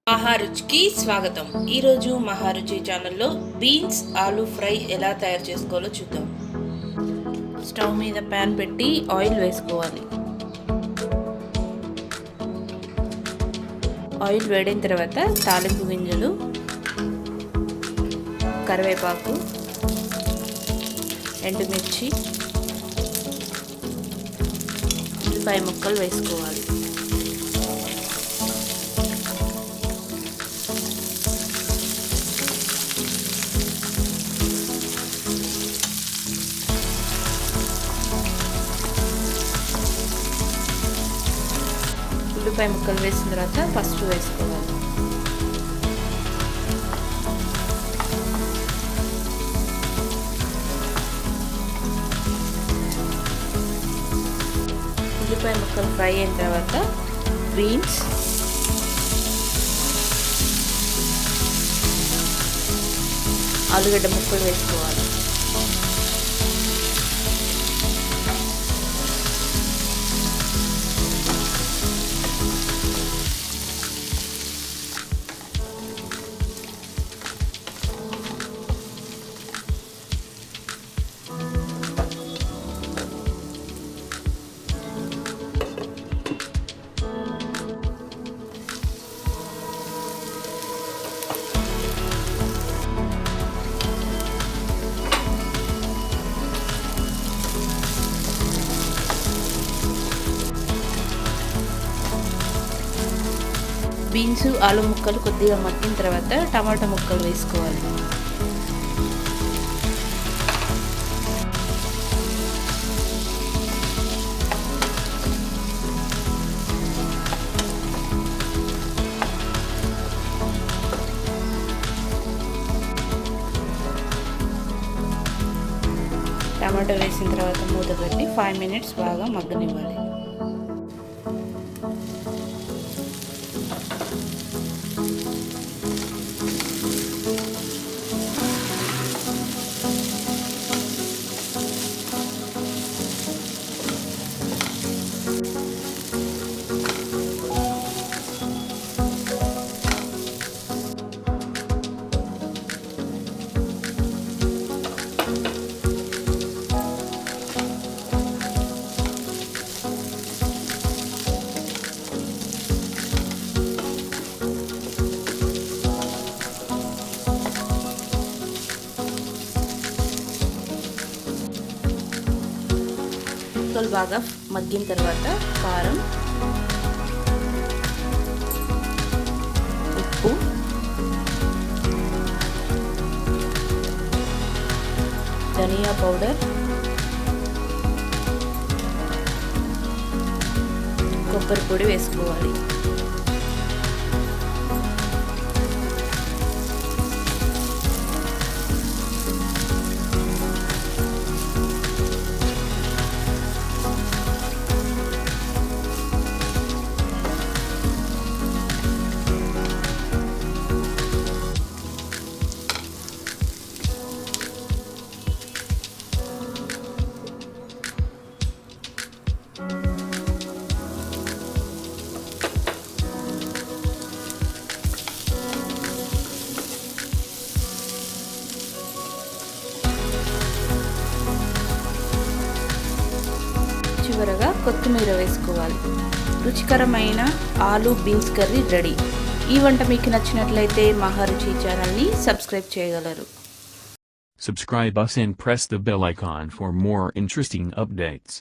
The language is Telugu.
మహారుచికి స్వాగతం. ఈరోజు మహారుచి ఛానల్లో బీన్స్ ఆలూ ఫ్రై ఎలా తయారు చేసుకోవాలో చూద్దాం. స్టవ్ మీద ప్యాన్ పెట్టి ఆయిల్ వేసుకోవాలి. ఆయిల్ వేడిన తర్వాత తాలింపు గింజలు, కరివేపాకు, ఎండుమిర్చి, ఉల్లిపాయ ముక్కలు వేసుకోవాలి. ఉల్లిపాయ ముక్కలు వేసిన తర్వాత పసుపు వేసుకోవాలి. ఉల్లిపాయ ముక్కలు ఫ్రై అయిన తర్వాత బీన్స్, ఆలుగడ్డ ముక్కలు వేసుకోవాలి. బీన్స్ ఆలు ముక్కలు కొద్దిగా మగ్గిన తర్వాత టమాటా ముక్కలు వేసుకోవాలి. టమాటా వేసిన తర్వాత మూత పెట్టి 5 minutes బాగా మగ్గనివ్వాలి. ముక్కలు బాగా మగ్గిన తర్వాత కారం, ఉప్పు, ధనియా పౌడర్, కొబ్బరి పొడి వేసుకోవాలి. చివరగా కొత్తిమీర వేసుకోవాలి. రుచికరమైన ఆలు బీన్స్ కర్రీ రెడీ. ఈ వంట మీకు నచ్చినట్లయితే మహారుచి ఛానల్ని సబ్స్క్రైబ్ చేయగలరు. Subscribe us and press the bell icon for more interesting updates.